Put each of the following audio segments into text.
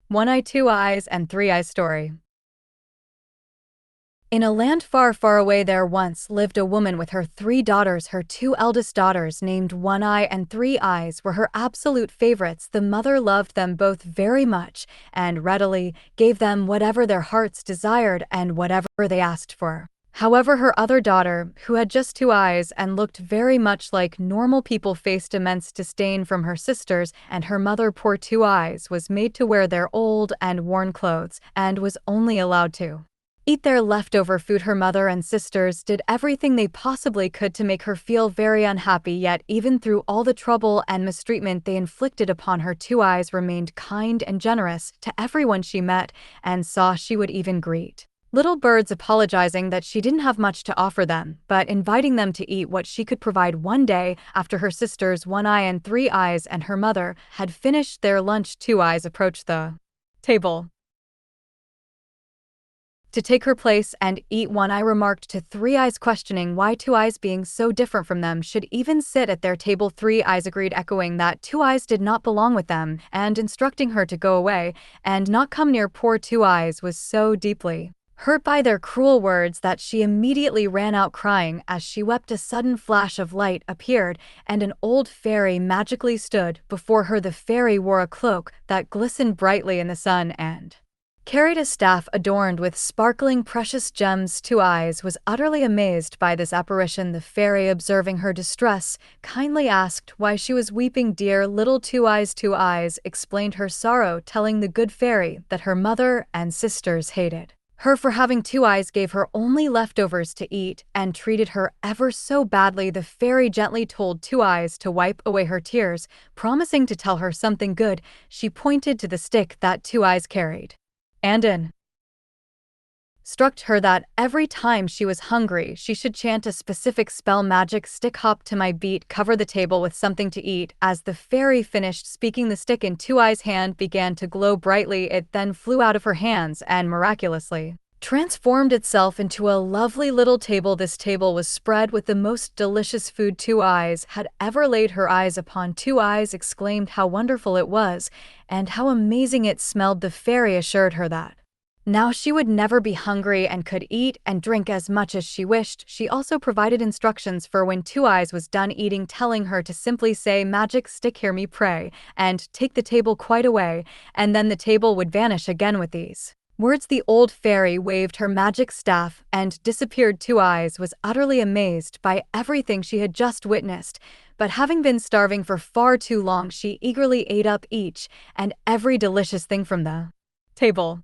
One Eye, Two Eyes, and Three Eyes story. In a land far, far away there once lived a woman with her three daughters. Her two eldest daughters, named One Eye and Three Eyes, were her absolute favorites. The mother loved them both very much and readily gave them whatever their hearts desired and whatever they asked for. However, her other daughter, who had just two eyes and looked very much like normal people, faced immense disdain from her sisters, and her mother, poor Two Eyes, was made to wear their old and worn clothes and was only allowed to eat their leftover food. Her mother and sisters did everything they possibly could to make her feel very unhappy, yet even through all the trouble and mistreatment they inflicted upon her, Two Eyes remained kind and generous to everyone she met and saw. She would even greet little birds, apologizing that she didn't have much to offer them, but inviting them to eat what she could provide. One day, after her sisters One Eye and Three Eyes and her mother had finished their lunch, Two Eyes approached the table to take her place and eat. One Eye remarked to Three Eyes, questioning why Two Eyes, being so different from them, should even sit at their table. Three Eyes agreed, echoing that Two Eyes did not belong with them and instructing her to go away and not come near. Poor Two Eyes was so deeply hurt by their cruel words that she immediately ran out crying. As she wept, a sudden flash of light appeared and an old fairy magically stood before her. The fairy wore a cloak that glistened brightly in the sun and carried a staff adorned with sparkling precious gems. Two Eyes was utterly amazed by this apparition. The fairy, observing her distress, kindly asked why she was weeping. Dear little Two Eyes explained her sorrow, telling the good fairy that her mother and sisters hated her for having two eyes, gave her only leftovers to eat, and treated her ever so badly. The fairy gently told Two Eyes to wipe away her tears, promising to tell her something good. She pointed to the stick that Two Eyes carried and instructed her that every time she was hungry, she should chant a specific spell. Magic stick, hop to my beat, cover the table with something to eat. As the fairy finished speaking, the stick in Two Eyes' hand began to glow brightly. It then flew out of her hands and miraculously transformed itself into a lovely little table. This table was spread with the most delicious food Two Eyes had ever laid her eyes upon. Two Eyes exclaimed how wonderful it was and how amazing it smelled. The fairy assured her that now she would never be hungry and could eat and drink as much as she wished. She also provided instructions for when Two Eyes was done eating, telling her to simply say, "Magic stick, hear me pray," and take the table quite away, and then the table would vanish again. With these words, the old fairy waved her magic staff and disappeared. Two Eyes was utterly amazed by everything she had just witnessed, but having been starving for far too long, she eagerly ate up each and every delicious thing from the table.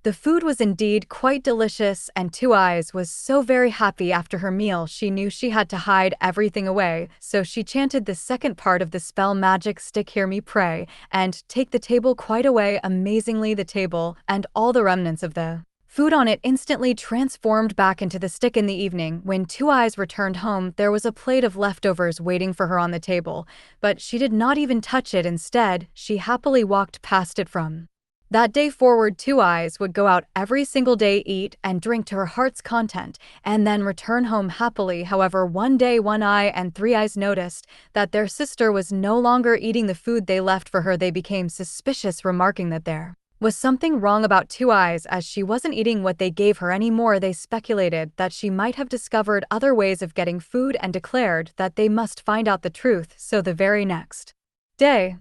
The food was indeed quite delicious, and Two Eyes was so very happy. After her meal, she knew she had to hide everything away, so she chanted the second part of the spell, "Magic stick, hear me pray," and take the table quite away. Amazingly, the table and all the remnants of the food on it instantly transformed back into the stick. In the evening, when Two Eyes returned home, there was a plate of leftovers waiting for her on the table, but she did not even touch it. Instead, she happily walked past it. From that day forward, Two Eyes would go out every single day, eat and drink to her heart's content, and then return home happily. However, one day One Eye and Three Eyes noticed that their sister was no longer eating the food they left for her. They became suspicious, remarking that there was something wrong about Two Eyes as she wasn't eating what they gave her anymore. They speculated that she might have discovered other ways of getting food and declared that they must find out the truth. So the very next day,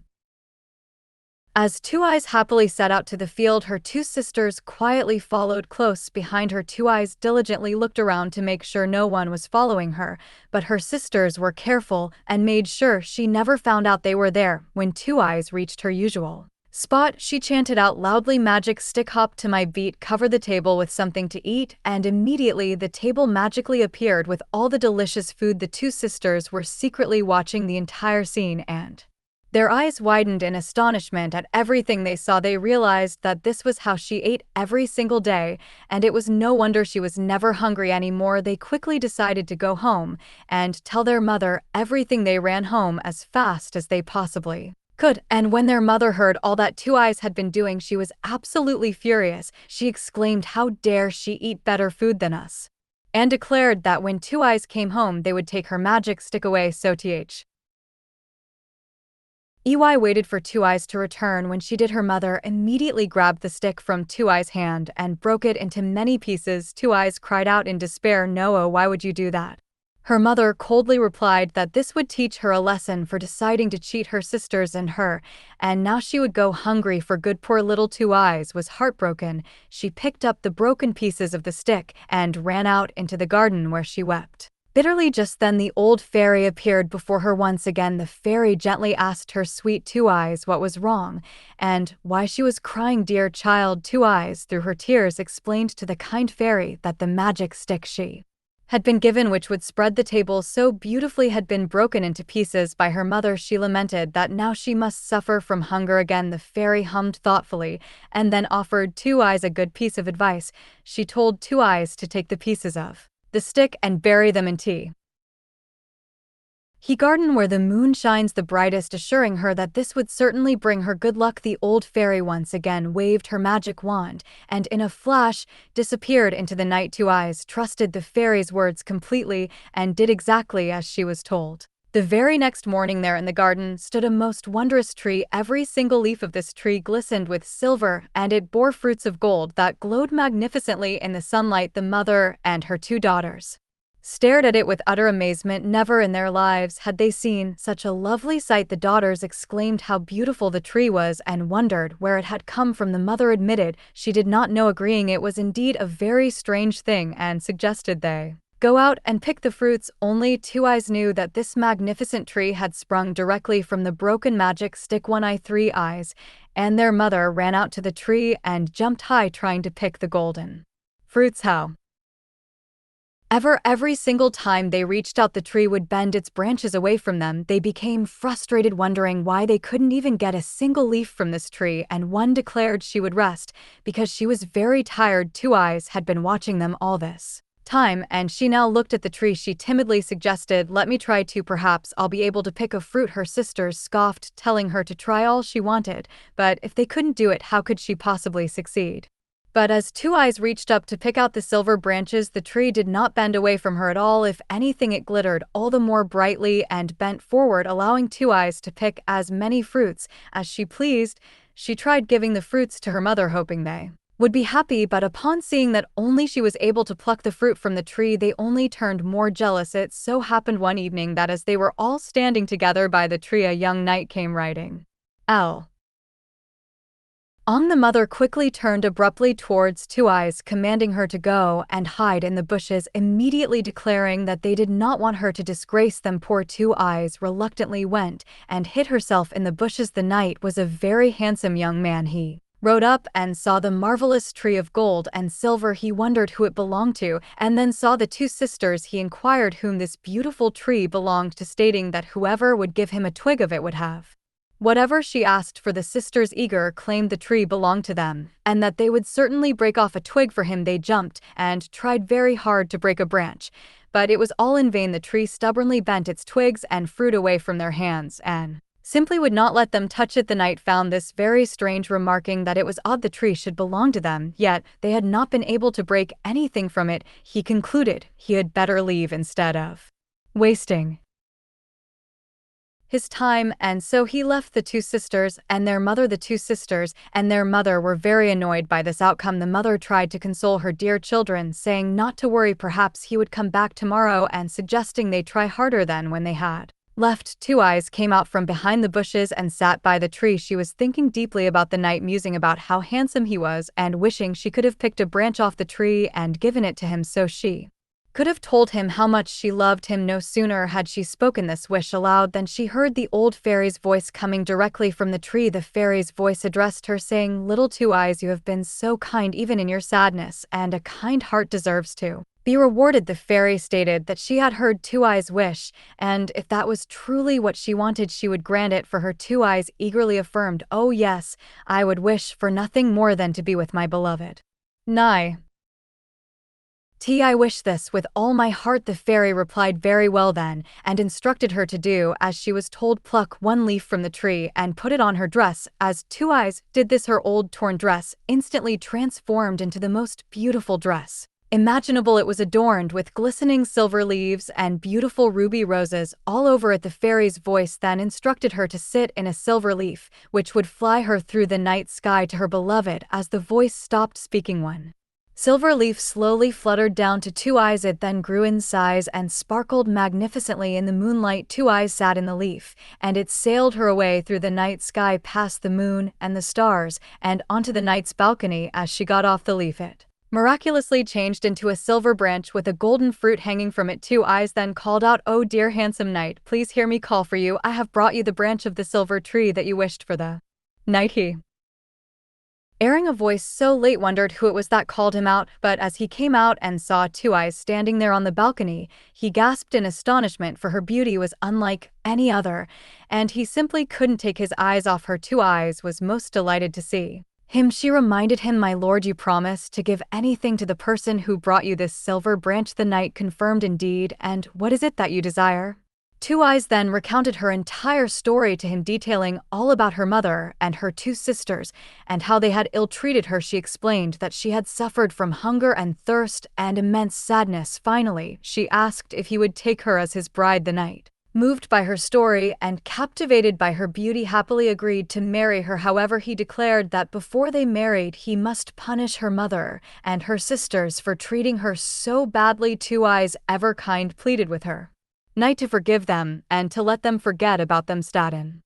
as Two Eyes happily set out to the field, her two sisters quietly followed close behind her. Two Eyes diligently looked around to make sure no one was following her, but her sisters were careful and made sure she never found out they were there. When Two Eyes reached her usual spot, she chanted out loudly, "Magic stick, hop to my beat, cover the table with something to eat," and immediately the table magically appeared with all the delicious food. The two sisters were secretly watching the entire scene and their eyes widened in astonishment at everything they saw. They realized that this was how she ate every single day, and it was no wonder she was never hungry anymore. They quickly decided to go home and tell their mother everything. They ran home as fast as they possibly could, and when their mother heard all that Two Eyes had been doing, she was absolutely furious. She exclaimed, "How dare she eat better food than us?" and declared that when Two Eyes came home, they would take her magic stick away. So EY waited for Two Eyes to return. When she did, her mother immediately grabbed the stick from Two Eyes' hand and broke it into many pieces. Two Eyes cried out in despair, "No, why would you do that?" Her mother coldly replied that this would teach her a lesson for deciding to cheat her sisters and her, and now she would go hungry for good. Poor little Two Eyes was heartbroken. She picked up the broken pieces of the stick and ran out into the garden where she wept bitterly. Just then the old fairy appeared before her once again. The fairy gently asked her sweet Two Eyes what was wrong and why she was crying. "Dear child," Two Eyes, through her tears, explained to the kind fairy that the magic stick she had been given, which would spread the table so beautifully, had been broken into pieces by her mother. She lamented that now she must suffer from hunger again. The fairy hummed thoughtfully and then offered Two Eyes a good piece of advice. She told Two Eyes to take the pieces of the stick and bury them in tea garden where the moon shines the brightest, assuring her that this would certainly bring her good luck. The old fairy once again waved her magic wand and in a flash disappeared into the night. Two Eyes trusted the fairy's words completely and did exactly as she was told. The very next morning, there in the garden stood a most wondrous tree. Every single leaf of this tree glistened with silver, and it bore fruits of gold that glowed magnificently in the sunlight. The mother and her two daughters stared at it with utter amazement. Never in their lives had they seen such a lovely sight. The daughters exclaimed how beautiful the tree was and wondered where it had come from. The mother admitted she did not know, agreeing it was indeed a very strange thing, and suggested they go out and pick the fruits. Only Two Eyes knew that this magnificent tree had sprung directly from the broken magic stick One Eye, Three Eyes, and their mother ran out to the tree and jumped high trying to pick the golden fruits. Every single time they reached out, the tree would bend its branches away from them. They became frustrated, wondering why they couldn't even get a single leaf from this tree, and one declared she would rest because she was very tired. Two Eyes had been watching them all this time, and she now looked at the tree. She timidly suggested, "Let me try too, perhaps I'll be able to pick a fruit." Her sisters scoffed, telling her to try all she wanted, but if they couldn't do it, how could she possibly succeed? But as Two Eyes reached up to pick out the silver branches, the tree did not bend away from her at all. If anything, it glittered all the more brightly and bent forward, allowing Two Eyes to pick as many fruits as she pleased. She tried giving the fruits to her mother, hoping they would be happy, but upon seeing that only she was able to pluck the fruit from the tree, they only turned more jealous. It so happened one evening that as they were all standing together by the tree, a young knight came riding the mother quickly turned abruptly towards Two Eyes, commanding her to go and hide in the bushes, immediately declaring that they did not want her to disgrace them. Poor Two Eyes reluctantly went and hid herself in the bushes. The knight was a very handsome young man. He rode up and saw the marvelous tree of gold and silver. He wondered who it belonged to, and then saw the two sisters. He inquired whom this beautiful tree belonged to, stating that whoever would give him a twig of it would have whatever she asked for. The sisters eager claimed the tree belonged to them, and that they would certainly break off a twig for him. They jumped and tried very hard to break a branch, but it was all in vain. The tree stubbornly bent its twigs and fruit away from their hands, and simply would not let them touch it. The knight found this very strange, remarking that it was odd the tree should belong to them, yet they had not been able to break anything from it. He concluded he had better leave instead of wasting his time, and so he left the two sisters and their mother. The two sisters and their mother were very annoyed by this outcome. The mother tried to console her dear children, saying not to worry, perhaps he would come back tomorrow, and suggesting they try harder. Then when they had left, Two Eyes came out from behind the bushes and sat by the tree. She was thinking deeply about the knight, musing about how handsome he was and wishing she could have picked a branch off the tree and given it to him so she could have told him how much she loved him. No sooner had she spoken this wish aloud than she heard the old fairy's voice coming directly from the tree. The fairy's voice addressed her, saying, "Little Two Eyes, you have been so kind even in your sadness, and a kind heart deserves to be rewarded." The fairy stated that she had heard Two Eyes' wish, and if that was truly what she wanted, she would grant it for her. Two Eyes eagerly affirmed, "Oh yes, I would wish for nothing more than to be with my beloved Nigh. I wish this with all my heart." The fairy replied, "Very well then," and instructed her to do as she was told. Pluck one leaf from the tree and put it on her dress. As Two Eyes did this, her old torn dress instantly transformed into the most beautiful dress imaginable. It was adorned with glistening silver leaves and beautiful ruby roses all over it. The fairy's voice then instructed her to sit in a silver leaf, which would fly her through the night sky to her beloved. As the voice stopped speaking, one silver leaf slowly fluttered down to Two Eyes. It then grew in size and sparkled magnificently in the moonlight. Two Eyes sat in the leaf, and it sailed her away through the night sky past the moon and the stars and onto the knight's balcony. As she got off the leaf, it miraculously changed into a silver branch with a golden fruit hanging from it. Two Eyes then called out, "Oh dear handsome knight, please hear me call for you. I have brought you the branch of the silver tree that you wished for." The knight, hearing a voice so late, wondered who it was that called him out, but as he came out and saw Two Eyes standing there on the balcony, he gasped in astonishment, for her beauty was unlike any other, and he simply couldn't take his eyes off her. Two Eyes was most delighted to see him. She reminded him, "My lord, you promised to give anything to the person who brought you this silver branch." The knight confirmed, "Indeed, and what is it that you desire?" Two Eyes then recounted her entire story to him, detailing all about her mother and her two sisters and how they had ill-treated her. She explained that she had suffered from hunger and thirst and immense sadness. Finally, she asked if he would take her as his bride. The knight, moved by her story and captivated by her beauty, happily agreed to marry her. However, he declared that before they married, he must punish her mother and her sisters for treating her so badly. Two Eyes, ever kind, pleaded with her knight to forgive them and to let them forget about them statin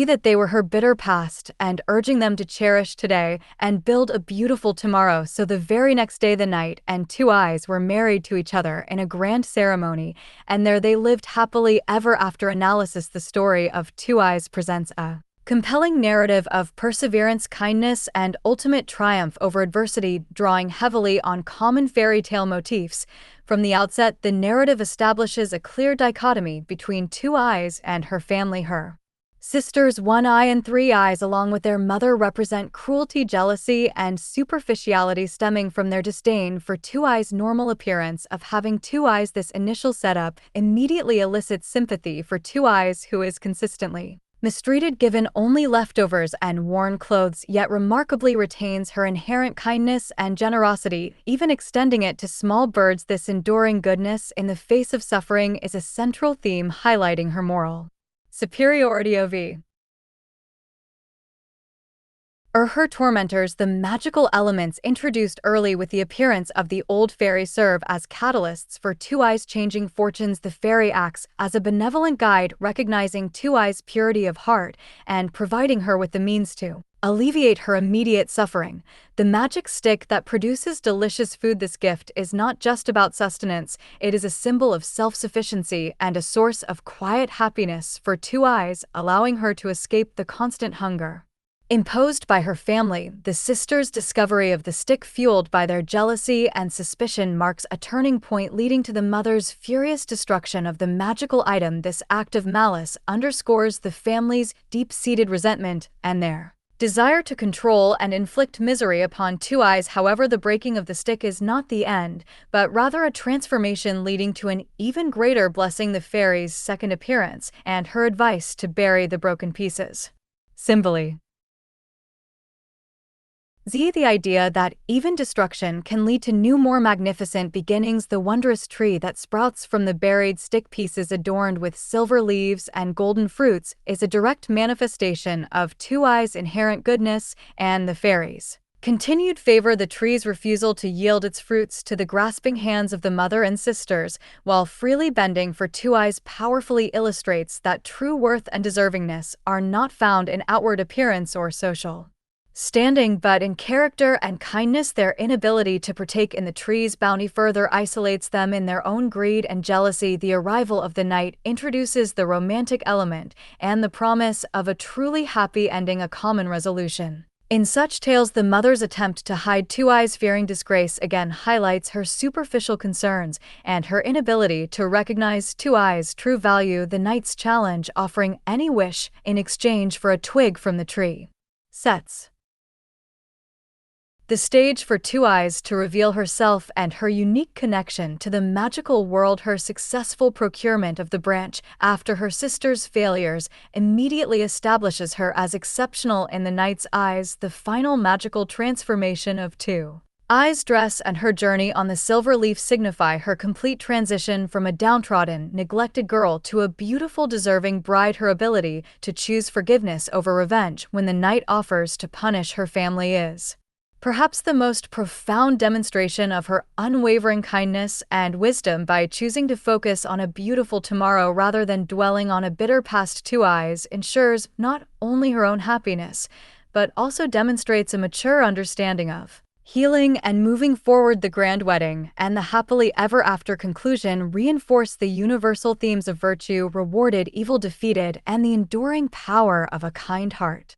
that they were her bitter past, and urging them to cherish today and build a beautiful tomorrow. So the very next day, the knight and Two Eyes were married to each other in a grand ceremony, and there they lived happily ever after. Analysis: the story of Two Eyes presents a compelling narrative of perseverance, kindness, and ultimate triumph over adversity, drawing heavily on common fairy tale motifs. From the outset, the narrative establishes a clear dichotomy between Two Eyes and her family. Her sisters, One Eye and Three Eyes, along with their mother, represent cruelty, jealousy, and superficiality stemming from their disdain for Two Eyes' normal appearance of having two eyes. This initial setup immediately elicits sympathy for Two Eyes, who is consistently mistreated, given only leftovers and worn clothes, yet remarkably retains her inherent kindness and generosity, even extending it to small birds. This enduring goodness in the face of suffering is a central theme, highlighting her moral superiority over her tormentors. The magical elements introduced early with the appearance of the old fairy serve as catalysts for Two Eyes' changing fortunes. The fairy acts as a benevolent guide, recognizing Two Eyes' purity of heart and providing her with the means to alleviate her immediate suffering. The magic stick that produces delicious food. This gift is not just about sustenance, it is a symbol of self-sufficiency and a source of quiet happiness for Two Eyes, allowing her to escape the constant hunger imposed by her family. The sisters' discovery of the stick, fueled by their jealousy and suspicion, marks a turning point, leading to the mother's furious destruction of the magical item. This act of malice underscores the family's deep-seated resentment and their desire to control and inflict misery upon Two Eyes. However, the breaking of the stick is not the end, but rather a transformation leading to an even greater blessing: the fairy's second appearance and her advice to bury the broken pieces. Symboly: the idea that even destruction can lead to new, more magnificent beginnings. The wondrous tree that sprouts from the buried stick pieces, adorned with silver leaves and golden fruits, is a direct manifestation of Two Eyes' inherent goodness and the fairies' continued favor. The tree's refusal to yield its fruits to the grasping hands of the mother and sisters, while freely bending for Two Eyes, powerfully illustrates that true worth and deservingness are not found in outward appearance or social standing, but in character and kindness. Their inability to partake in the tree's bounty further isolates them in their own greed and jealousy. The arrival of the knight introduces the romantic element and the promise of a truly happy ending, a common resolution. In such tales, the mother's attempt to hide Two Eyes' fearing disgrace again highlights her superficial concerns and her inability to recognize Two Eyes' true value. The knight's challenge, offering any wish in exchange for a twig from the tree, sets the stage for Two Eyes to reveal herself and her unique connection to the magical world. Her successful procurement of the branch after her sister's failures immediately establishes her as exceptional in the knight's eyes. The final magical transformation of Two Ai's dress and her journey on the silver leaf signify her complete transition from a downtrodden, neglected girl to a beautiful, deserving bride. Her ability to choose forgiveness over revenge when the night offers to punish her family is perhaps the most profound demonstration of her unwavering kindness and wisdom. By choosing to focus on a beautiful tomorrow rather than dwelling on a bitter past, Two Eyes ensures not only her own happiness, but also demonstrates a mature understanding of healing and moving forward. The grand wedding and the happily ever after conclusion reinforce the universal themes of virtue rewarded, evil defeated, and the enduring power of a kind heart.